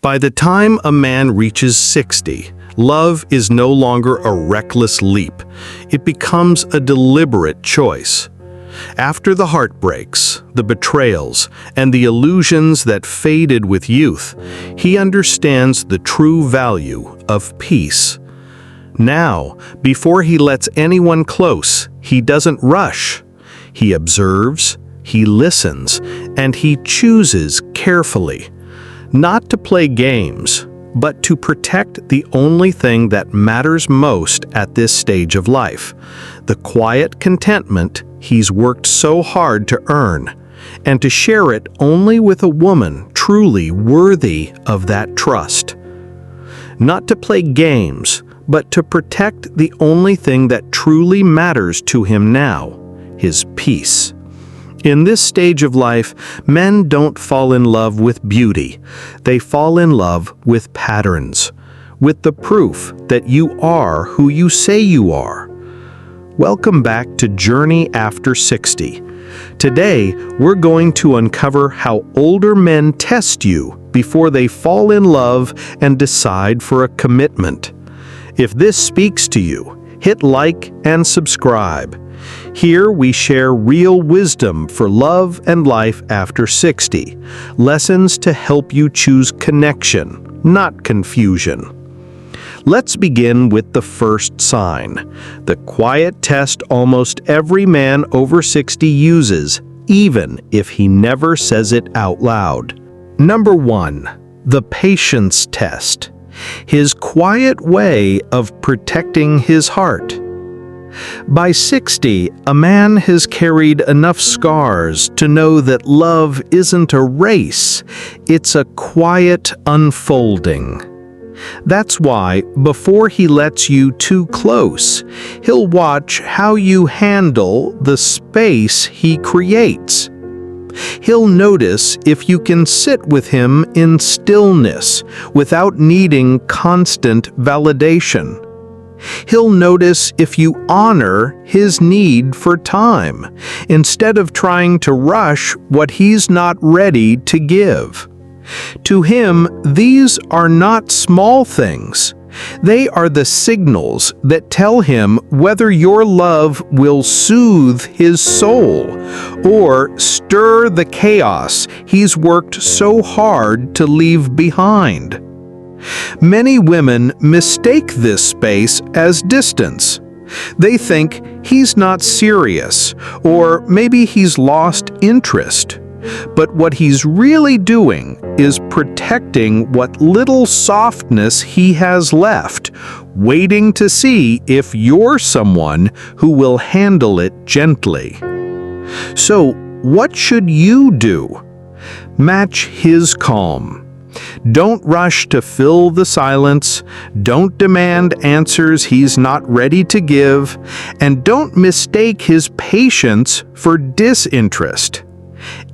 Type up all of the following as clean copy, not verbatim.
By the time a man reaches 60, love is no longer a reckless leap. It becomes a deliberate choice. After the heartbreaks, the betrayals, and the illusions that faded with youth, he understands the true value of peace. Now, before he lets anyone close, he doesn't rush. He observes, he listens, and he chooses carefully. Not to play games, but to protect the only thing that matters most at this stage of life, the quiet contentment he's worked so hard to earn, and to share it only with a woman truly worthy of that trust. Not to play games, but to protect the only thing that truly matters to him now, his peace. In this stage of life, men don't fall in love with beauty. They fall in love with patterns, with the proof that you are who you say you are. Welcome back to Journey After 60. Today, we're going to uncover how older men test you before they fall in love and decide for a commitment. If this speaks to you, hit like and subscribe. Here we share real wisdom for love and life after 60, lessons to help you choose connection, not confusion. Let's begin with the first sign, the quiet test almost every man over 60 uses, even if he never says it out loud. Number 1, the patience test, his quiet way of protecting his heart. By 60, a man has carried enough scars to know that love isn't a race, it's a quiet unfolding. That's why, before he lets you too close, he'll watch how you handle the space he creates. He'll notice if you can sit with him in stillness without needing constant validation. He'll notice if you honor his need for time, instead of trying to rush what he's not ready to give. To him, these are not small things. They are the signals that tell him whether your love will soothe his soul or stir the chaos he's worked so hard to leave behind. Many women mistake this space as distance. They think he's not serious, or maybe he's lost interest. But what he's really doing is protecting what little softness he has left, waiting to see if you're someone who will handle it gently. So, what should you do? Match his calm. Don't rush to fill the silence, don't demand answers he's not ready to give, and don't mistake his patience for disinterest.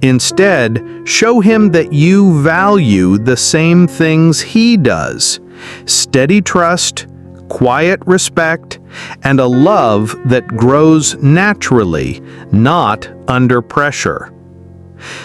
Instead, show him that you value the same things he does: steady trust, quiet respect, and a love that grows naturally, not under pressure.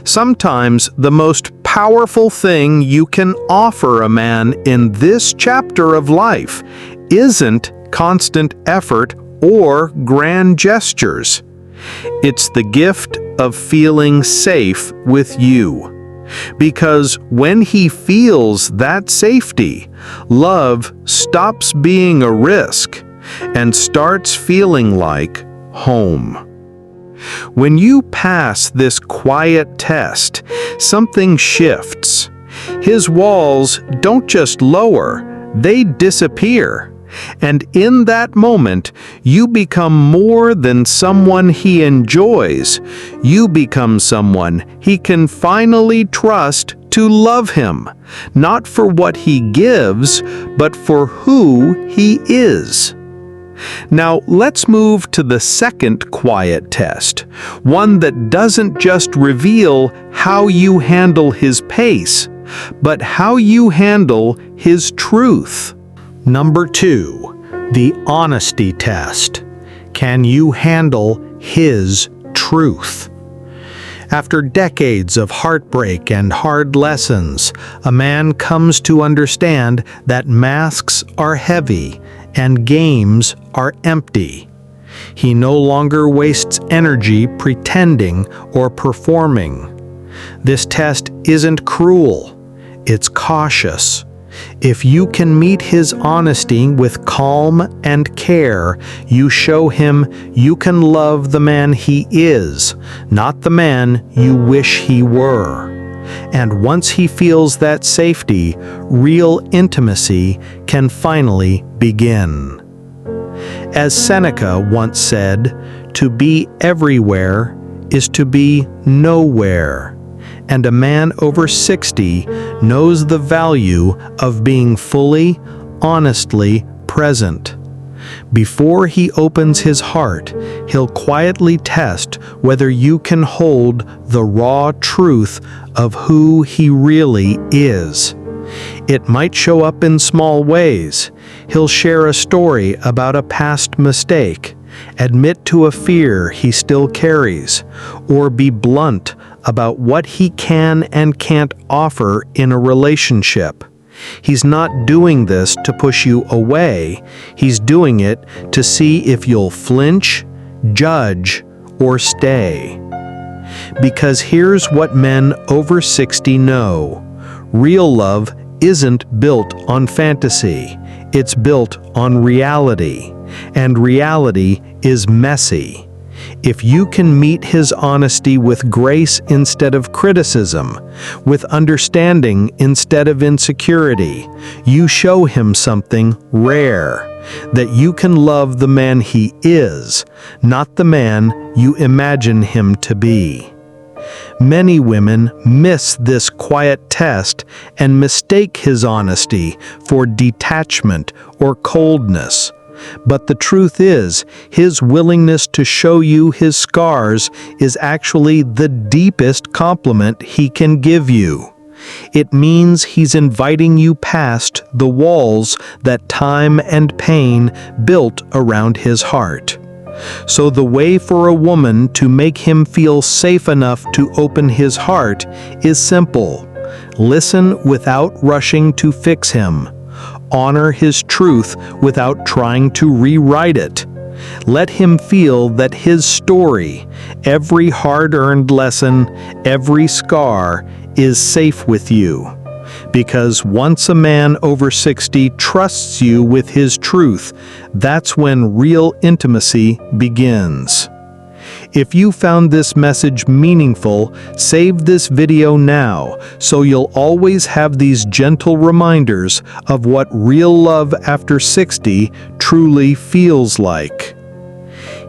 Sometimes the most powerful thing you can offer a man in this chapter of life isn't constant effort or grand gestures. It's the gift of feeling safe with you. Because when he feels that safety, love stops being a risk and starts feeling like home. When you pass this quiet test, something shifts. His walls don't just lower, they disappear. And in that moment, you become more than someone he enjoys. You become someone he can finally trust to love him, not for what he gives, but for who he is. Now, let's move to the second quiet test, one that doesn't just reveal how you handle his pace, but how you handle his truth. Number 2, the honesty test. Can you handle his truth? After decades of heartbreak and hard lessons, a man comes to understand that masks are heavy and games are empty. He no longer wastes energy pretending or performing. This test isn't cruel, it's cautious. If you can meet his honesty with calm and care, you show him you can love the man he is, not the man you wish he were. And once he feels that safety, real intimacy can finally begin. As Seneca once said, "To be everywhere is to be nowhere." And a man over 60 knows the value of being fully, honestly present. Before he opens his heart, he'll quietly test whether you can hold the raw truth of who he really is. It might show up in small ways. He'll share a story about a past mistake, admit to a fear he still carries, or be blunt about what he can and can't offer in a relationship. He's not doing this to push you away. He's doing it to see if you'll flinch, judge, or stay. Because here's what men over 60 know. Real love isn't built on fantasy. It's built on reality. And reality is messy. If you can meet his honesty with grace instead of criticism, with understanding instead of insecurity, you show him something rare, that you can love the man he is, not the man you imagine him to be. Many women miss this quiet test and mistake his honesty for detachment or coldness. But the truth is, his willingness to show you his scars is actually the deepest compliment he can give you. It means he's inviting you past the walls that time and pain built around his heart. So the way for a woman to make him feel safe enough to open his heart is simple. Listen without rushing to fix him. Honor his truth without trying to rewrite it. Let him feel that his story, every hard-earned lesson, every scar, is safe with you. Because once a man over 60 trusts you with his truth, that's when real intimacy begins. If you found this message meaningful, save this video now so you'll always have these gentle reminders of what real love after 60 truly feels like.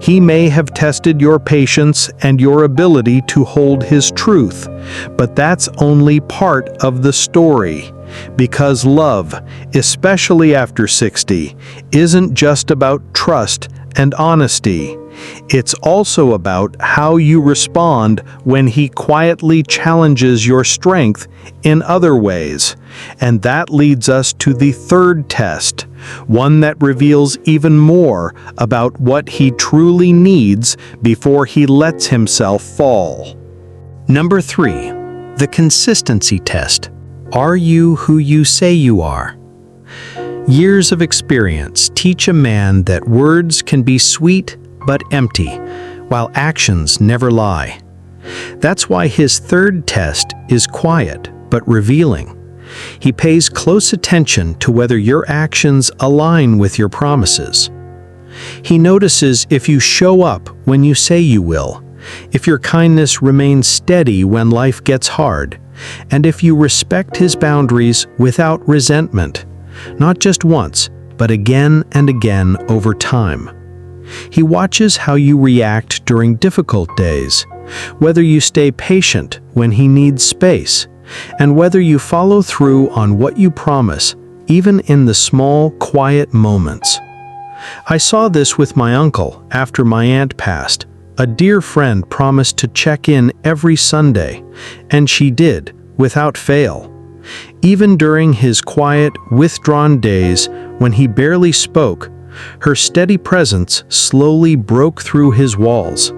He may have tested your patience and your ability to hold his truth, but that's only part of the story. Because love, especially after 60, isn't just about trust and honesty. It's also about how you respond when he quietly challenges your strength in other ways. And that leads us to the third test, one that reveals even more about what he truly needs before he lets himself fall. Number 3, the consistency test. Are you who you say you are? Years of experience teach a man that words can be sweet but empty, while actions never lie. That's why his third test is quiet but revealing. He pays close attention to whether your actions align with your promises. He notices if you show up when you say you will, if your kindness remains steady when life gets hard, and if you respect his boundaries without resentment, not just once, but again and again over time. He watches how you react during difficult days, whether you stay patient when he needs space, and whether you follow through on what you promise, even in the small, quiet moments. I saw this with my uncle after my aunt passed. A dear friend promised to check in every Sunday, and she did, without fail. Even during his quiet, withdrawn days when he barely spoke, her steady presence slowly broke through his walls.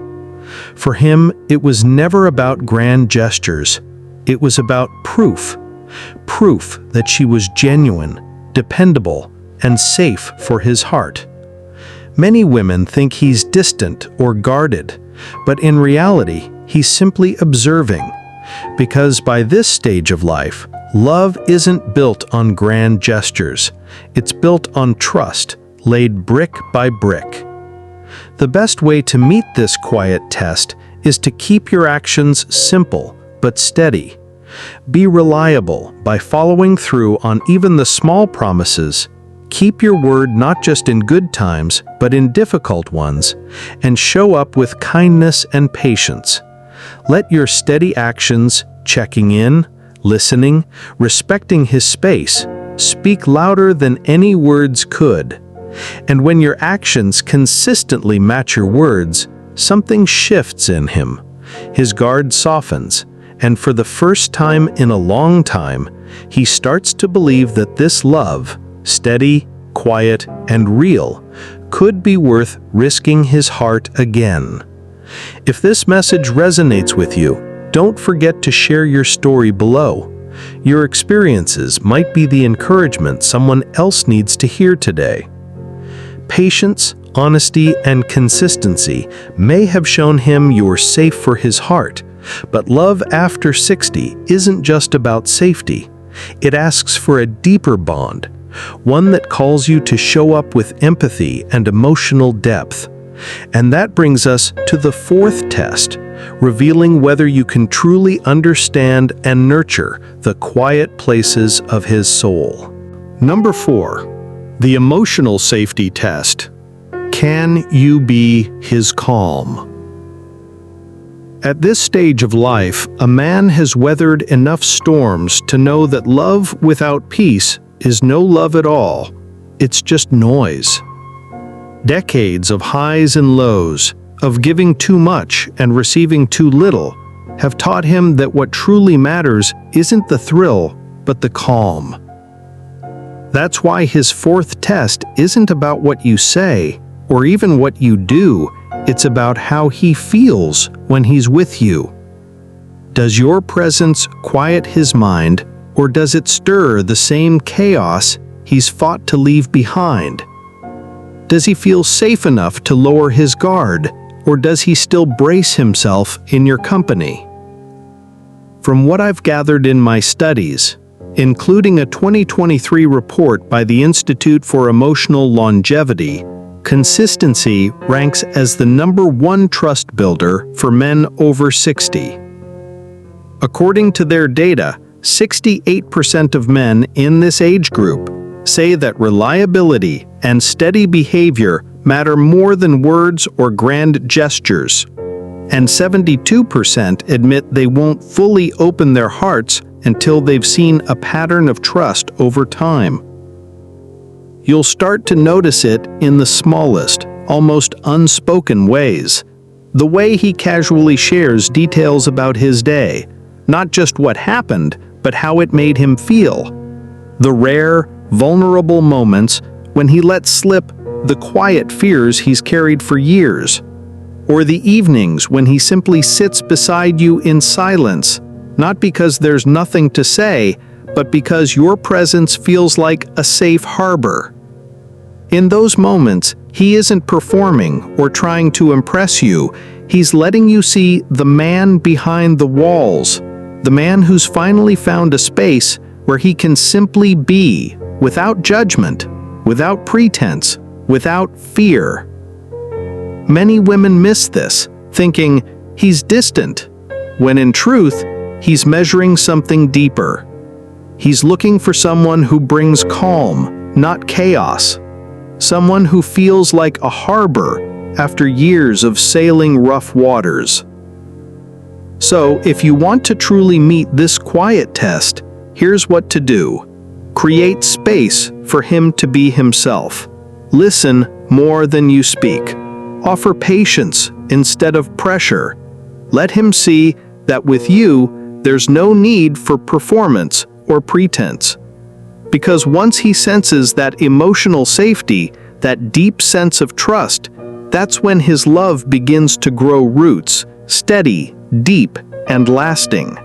For him, it was never about grand gestures. It was about proof. Proof that she was genuine, dependable, and safe for his heart. Many women think he's distant or guarded, but in reality, he's simply observing. Because by this stage of life, love isn't built on grand gestures. It's built on trust, laid brick by brick. The best way to meet this quiet test is to keep your actions simple but steady. Be reliable by following through on even the small promises. Keep your word not just in good times, but in difficult ones, and show up with kindness and patience. Let your steady actions, checking in, listening, respecting his space, speak louder than any words could. And when your actions consistently match your words, something shifts in him. His guard softens, and for the first time in a long time, he starts to believe that this love, steady, quiet, and real, could be worth risking his heart again. If this message resonates with you, don't forget to share your story below. Your experiences might be the encouragement someone else needs to hear today. Patience, honesty, and consistency may have shown him you're safe for his heart, but love after 60 isn't just about safety. It asks for a deeper bond, one that calls you to show up with empathy and emotional depth. And that brings us to the fourth test, revealing whether you can truly understand and nurture the quiet places of his soul. Number 4. The emotional safety test. Can you be his calm? At this stage of life, a man has weathered enough storms to know that love without peace is no love at all. It's just noise. Decades of highs and lows, of giving too much and receiving too little, have taught him that what truly matters isn't the thrill, but the calm. That's why his fourth test isn't about what you say, or even what you do. It's about how he feels when he's with you. Does your presence quiet his mind, or does it stir the same chaos he's fought to leave behind? Does he feel safe enough to lower his guard, or does he still brace himself in your company? From what I've gathered in my studies, including a 2023 report by the Institute for Emotional Longevity, consistency ranks as the #1 trust builder for men over 60. According to their data, 68% of men in this age group say that reliability and steady behavior matter more than words or grand gestures, and 72% admit they won't fully open their hearts until they've seen a pattern of trust over time. You'll start to notice it in the smallest, almost unspoken ways. The way he casually shares details about his day, not just what happened, but how it made him feel. The rare, vulnerable moments when he lets slip the quiet fears he's carried for years. Or the evenings when he simply sits beside you in silence, not because there's nothing to say, but because your presence feels like a safe harbor. In those moments, he isn't performing or trying to impress you. He's letting you see the man behind the walls, the man who's finally found a space where he can simply be, without judgment, without pretense, without fear. Many women miss this, thinking he's distant, when in truth, he's measuring something deeper. He's looking for someone who brings calm, not chaos. Someone who feels like a harbor after years of sailing rough waters. So, if you want to truly meet this quiet test, here's what to do. Create space for him to be himself. Listen more than you speak. Offer patience instead of pressure. Let him see that with you, there's no need for performance or pretense. Because once he senses that emotional safety, that deep sense of trust, That's when his love begins to grow roots, steady, deep, and lasting.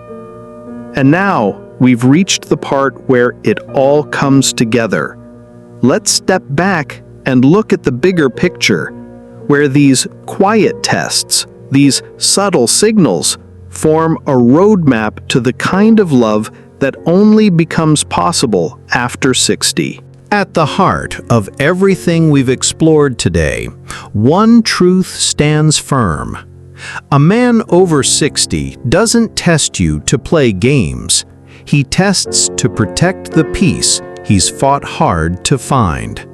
And now, we've reached the part where it all comes together. Let's step back and look at the bigger picture, where these quiet tests, these subtle signals, form a roadmap to the kind of love that only becomes possible after 60. At the heart of everything we've explored today, one truth stands firm. A man over 60 doesn't test you to play games. He tests to protect the peace he's fought hard to find.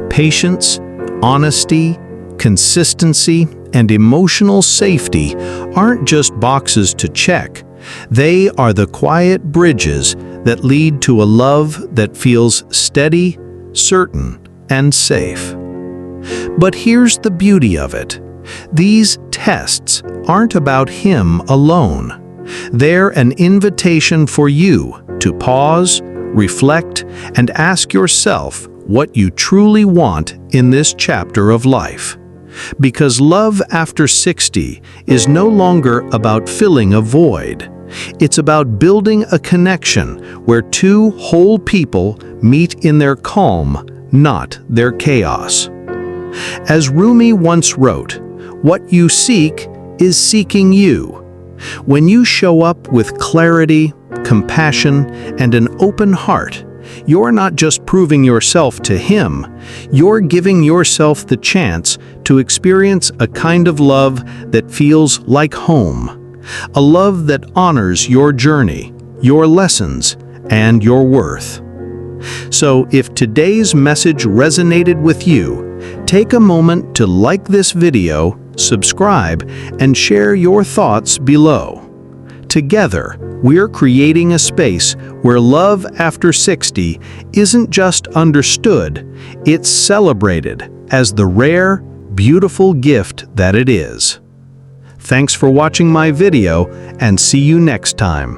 Patience, honesty, consistency, and emotional safety aren't just boxes to check. They are the quiet bridges that lead to a love that feels steady, certain, and safe. But here's the beauty of it. These tests aren't about him alone. They're an invitation for you to pause, reflect, and ask yourself what you truly want in this chapter of life. Because love after 60 is no longer about filling a void. It's about building a connection where two whole people meet in their calm, not their chaos. As Rumi once wrote, "What you seek is seeking you." When you show up with clarity, compassion, and an open heart, you're not just proving yourself to him, you're giving yourself the chance to experience a kind of love that feels like home. A love that honors your journey, your lessons, and your worth. So if today's message resonated with you, take a moment to like this video, subscribe, and share your thoughts below. Together, we're creating a space where love after 60 isn't just understood, it's celebrated as the rare, beautiful gift that it is. Thanks for watching my video, and see you next time.